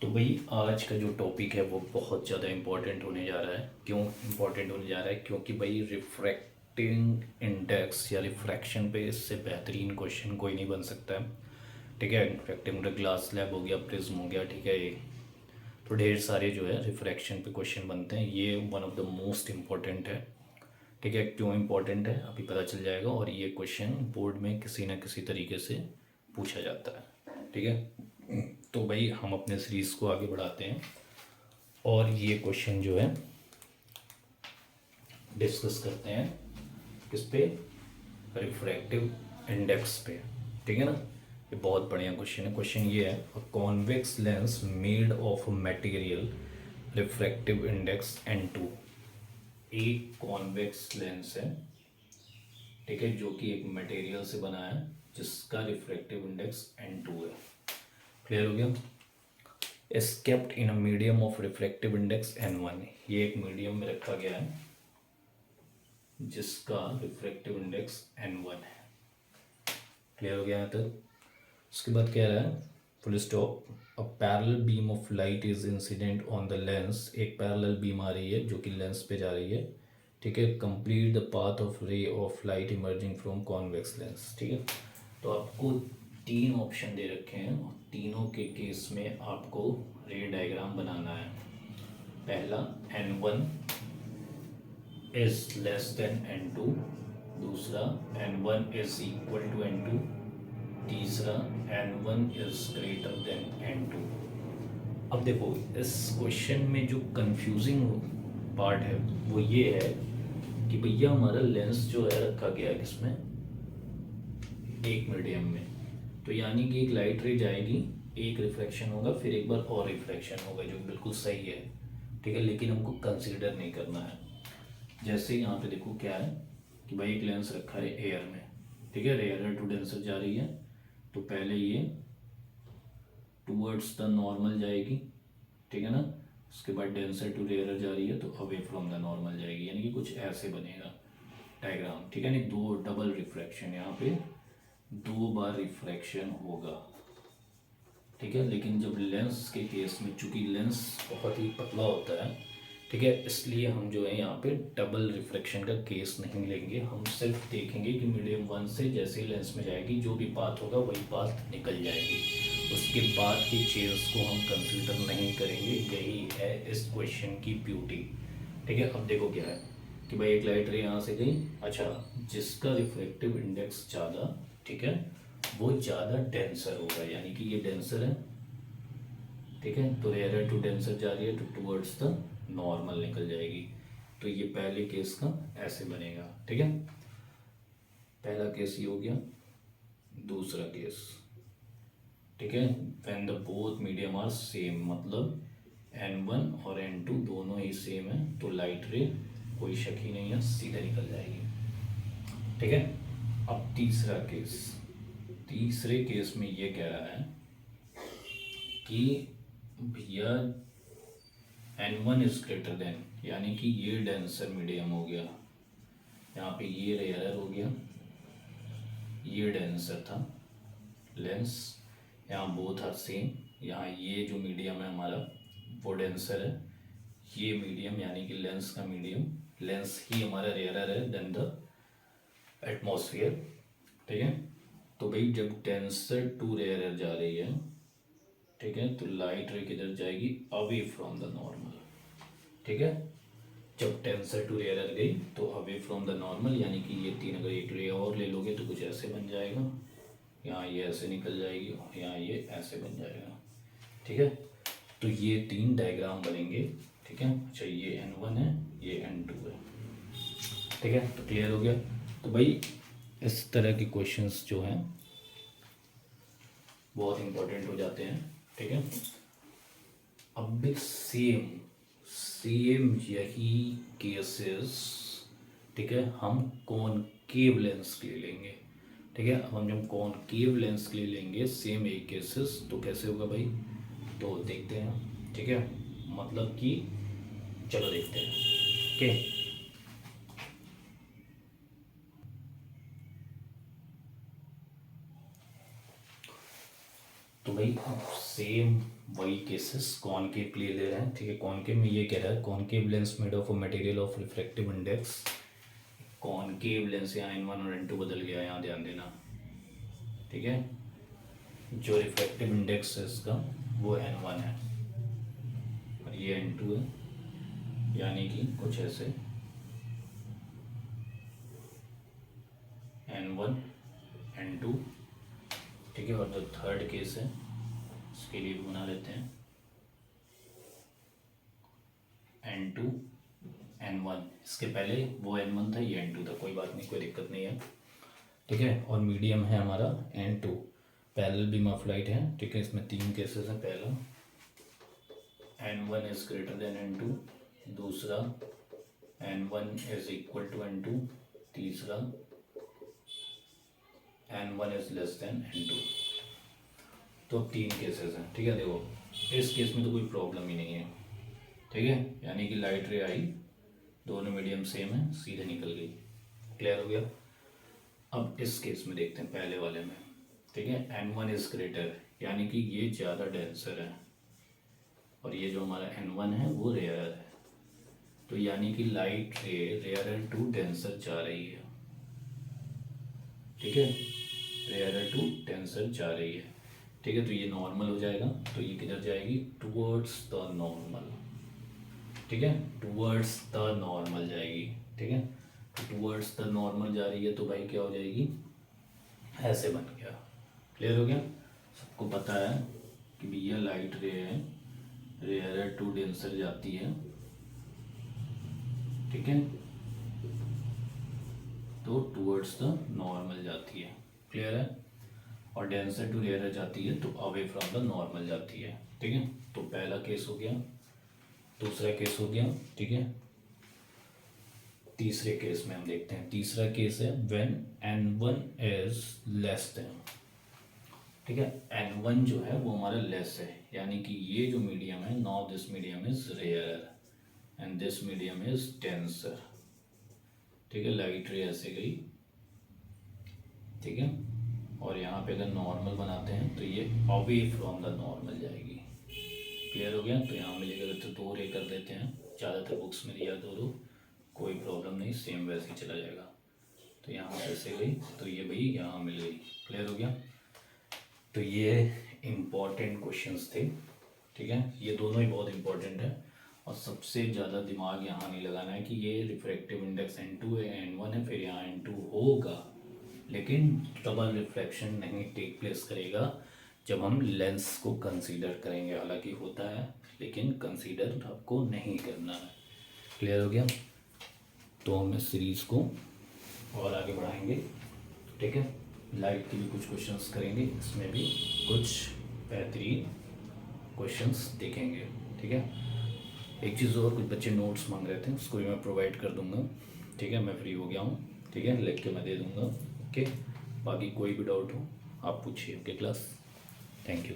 तो भाई आज का जो टॉपिक है वो बहुत ज़्यादा इम्पोर्टेंट होने जा रहा है। क्यों इम्पोर्टेंट होने जा रहा है? क्योंकि भाई रिफ्रैक्टिंग इंडेक्स या रिफ्रैक्शन पे इससे बेहतरीन क्वेश्चन कोई नहीं बन सकता है। ठीक है, रिफ्रैक्टिंग मतलब ग्लास स्लैब हो गया, प्रिज्म हो गया, ठीक है। ये तो ढेर सारे जो है रिफ्रैक्शन पे क्वेश्चन बनते हैं। ये one of the most important है। ठीक है, क्यों इम्पोर्टेंट है अभी पता चल जाएगा। और ये क्वेश्चन बोर्ड में किसी ना किसी तरीके से पूछा जाता है। ठीक है, तो भाई हम अपने सीरीज़ को आगे बढ़ाते हैं और ये क्वेश्चन जो है डिस्कस करते हैं किस पे? रिफ्रैक्टिव इंडेक्स पे। ठीक है ना, ये बहुत बढ़िया क्वेश्चन है। क्वेश्चन ये है, a convex lens made of material refractive index N2। एक कॉन्वेक्स लेंस है, ठीक है, जो कि एक मटेरियल से बना है जिसका रिफ्रैक्टिव इंडेक्स N2 है। क्लियर हो गया? Is kept in a medium of refractive index N1। ये एक मीडियम में रखा गया है जिसका रिफ्रैक्टिव इंडेक्स N1 है। क्लियर हो गया यहाँ तक? उसके बाद कह रहा है, full stop, a parallel beam of light is incident on the lens. एक पैरेलल बीम आ रही है जो कि लेंस पे जा रही है। ठीक है, complete the path of ray of light emerging from convex lens. ठीक है, तो आपको तीन ऑप्शन दे रखे हैं और तीनों के केस में आपको रे डायग्राम बनाना है। पहला, N1 is less than N2। दूसरा, N1 is equal to N2। तीसरा, N1 is greater than N2। अब देखो, इस क्वेश्चन में जो कंफ्यूजिंग पार्ट है वो ये है कि भैया हमारा लेंस जो है रखा गया है किसमें? एक मीडियम में। तो यानी कि एक लाइट रे जाएगी, एक रिफ्लेक्शन होगा, फिर एक बार और रिफ्लेक्शन होगा, जो बिल्कुल सही है। ठीक है, लेकिन हमको कंसीडर नहीं करना है। जैसे यहाँ पे देखो क्या है कि भाई एक लेंस रखा है एयर में। ठीक है, रेयर टू डेंसर जा रही है, तो पहले ये टूवर्ड्स द नॉर्मल जाएगी। ठीक है ना, उसके बाद डेंसर टू रेयर जा रही है तो अवे फ्रॉम द नॉर्मल जाएगी। यानी कि कुछ ऐसे बनेगा डायग्राम। ठीक है, नहीं दो डबल रिफ्रैक्शन, यहाँ पे दो बार रिफ्रैक्शन होगा। ठीक है, लेकिन जब लेंस के केस में, चूंकि लेंस बहुत ही पतला होता है, ठीक है, इसलिए हम जो है यहाँ पे डबल रिफ्रैक्शन का केस नहीं लेंगे। हम सिर्फ देखेंगे कि मीडियम वन से जैसे ही लेंस में जाएगी जो भी पाथ होगा वही पाथ निकल जाएगी। उसके बाद की चेंज को हम कंसीडर नहीं करेंगे। यही है इस क्वेश्चन की ब्यूटी। ठीक है, अब देखो क्या है कि भाई एक लाइट रे यहाँ से गई। अच्छा, जिसका रिफ्रैक्टिव इंडेक्स ज़्यादा, ठीक है, वो ज़्यादा डेंसर होगा। यानी कि ये डेंसर है, ठीक है, तो रेयर टू डेंसर जा रही है तो टूवर्ड्स द नॉर्मल निकल जाएगी। तो ये पहले केस का ऐसे बनेगा। ठीक है, पहला केस ये हो गया। दूसरा केस, ठीक है, when the both medium are same, मतलब N1 और N2 दोनों ही सेम है, तो लाइट रे कोई शक ही नहीं है, सीधे निकल जाएगी। ठीक है, अब तीसरा केस। तीसरे केस में ये कह रहा है कि भैया N1 इज ग्रेटर देन, यानी कि ये डेंसर मीडियम हो गया, यहाँ पे ये रेयर हो गया, ये डेंसर था लेंस, यहाँ बोथ आर सेम। यहाँ ये जो मीडियम है हमारा वो डेंसर है, ये मीडियम यानी कि लेंस का मीडियम, लेंस ही हमारा रेयर है देन द एटमॉस्फेयर। ठीक है, तो भाई जब डेंसर टू रेयर जा रही है, ठीक है, तो लाइट रे किधर जाएगी? Away from the normal. ठीक है, जब टेंसर टू रेयर गई तो अवे फ्रॉम द नॉर्मल, यानी कि ये तीन अगर एक रे और ले लोगे तो कुछ ऐसे बन जाएगा। यहाँ ये ऐसे निकल जाएगी और यहाँ ये ऐसे बन जाएगा। ठीक है, तो ये तीन डायग्राम बनेंगे। ठीक है, अच्छा ये N1 है, ये N2 है। ठीक है, तो क्लियर हो गया? तो भाई इस तरह के क्वेश्चंस जो हैं बहुत इंपॉर्टेंट हो जाते हैं। ठीक है, अब भी सेम सेम यही केसेस, ठीक है, हम कॉनकेव लेंस के लिए लेंगे। ठीक है, अब हम जब कॉनकेव लेंस के लिए लेंगे सेम एक केसेस, तो कैसे होगा भाई? तो देखते हैं। ठीक है, मतलब कि चलो देखते हैं। ओके, तो भाई सेम वही केसेस कॉनकेव के लिए ले रहे हैं, ठीक है। कॉनकेव में ये कह रहा है concave lens made of a material of refractive index, concave lens, यहाँ N1 और N2 बदल गया, यहाँ ध्यान देना, ठीक है। जो रिफ्रैक्टिव इंडेक्स है इसका वो N1 है और ये N2 है, यानी कि कुछ ऐसे N1 N2, ठीक है। और जो थर्ड केस है उसके लिए भी बना लेते हैं N2 N1, इसके पहले वो N1 था, ये N2 था, कोई बात नहीं, कोई दिक्कत नहीं है, ठीक है। और मीडियम है हमारा N2, parallel beam of light है, ठीक है। इसमें 3 केसेस हैं। पहला N1 is greater than N2, दूसरा N1 is equal to N2, तीसरा N1 is less than N2। तो 3 केसेस हैं, ठीक है। देखो इस केस में तो कोई प्रॉब्लम ही नहीं है, ठीक है, यानी कि लाइट रे आई, दोनों मीडियम सेम है, सीधे निकल गई, क्लियर हो गया। अब इस केस में देखते हैं पहले वाले में, ठीक है। N1 इज ग्रेटर, यानी कि ये ज़्यादा डेंसर है और ये जो हमारा N1 है वो रेयर है, तो यानी कि लाइट रे रेयर टू डेंसर जा रही है, ठीक है, रेयर टू डेंसर जा रही है, ठीक है। तो ये नॉर्मल हो जाएगा, तो ये किधर जाएगी, टूवर्ड्स द नॉर्मल, ठीक है, टूवर्ड्स द नॉर्मल जाएगी, ठीक है। तो टूवर्ड्स द नॉर्मल जा रही है तो भाई क्या हो जाएगी, ऐसे बन गया, क्लियर हो गया। सबको पता है कि भैया लाइट रे है, रेयर टू डेंसर जाती है, ठीक है, तो टूवर्ड्स द नॉर्मल जाती है, क्लियर है। और डेंसर टू रेयर जाती है तो अवे फ्रॉम द नॉर्मल जाती है, ठीक है। तो पहला केस हो गया, दूसरा केस हो गया, ठीक है। तीसरे केस में हम देखते हैं, तीसरा केस है when N1 is less than, ठीक है। N1 जो है वो हमारा लेस है, यानी कि ये जो मीडियम है, now this medium is rare and this medium is denser, ठीक है। लाइट रे ऐसे गई, ठीक है, और यहाँ पे अगर नॉर्मल बनाते हैं तो ये अवे फ्रॉम द नॉर्मल जाएगी, क्लियर हो गया। तो यहाँ मिलेगा तो 2 रे कर देते हैं, ज़्यादातर बुक्स में दिया 2, कोई प्रॉब्लम नहीं, सेम वैसे ही चला जाएगा। तो यहाँ ऐसे गई तो ये भाई यहाँ मिल गई, क्लियर हो गया। तो ये इम्पॉर्टेंट क्वेश्चंस थे, ठीक है, ये दोनों ही बहुत इम्पोर्टेंट है। और सबसे ज़्यादा दिमाग यहाँ नहीं लगाना है कि ये रिफ्रैक्टिव इंडेक्स N2 है, N1 है, फिर यहाँ N2 होगा, लेकिन डबल रिफ्लेक्शन नहीं टेक प्लेस करेगा जब हम लेंस को कंसीडर करेंगे। हालांकि होता है लेकिन कंसीडर आपको नहीं करना है, क्लियर हो गया। तो हम इस सीरीज़ को और आगे बढ़ाएंगे, ठीक है। लाइट के भी कुछ क्वेश्चंस करेंगे, इसमें भी कुछ बेहतरीन क्वेश्चंस देखेंगे, ठीक है। एक चीज़ और, कुछ बच्चे नोट्स मांग रहे थे, उसको भी मैं प्रोवाइड कर दूंगा, ठीक है। मैं फ्री हो गया हूँ, ठीक है, लिख के मैं दे दूंगा, ओके। बाकी कोई भी डाउट हो आप पूछिए, ओके क्लास, थैंक यू।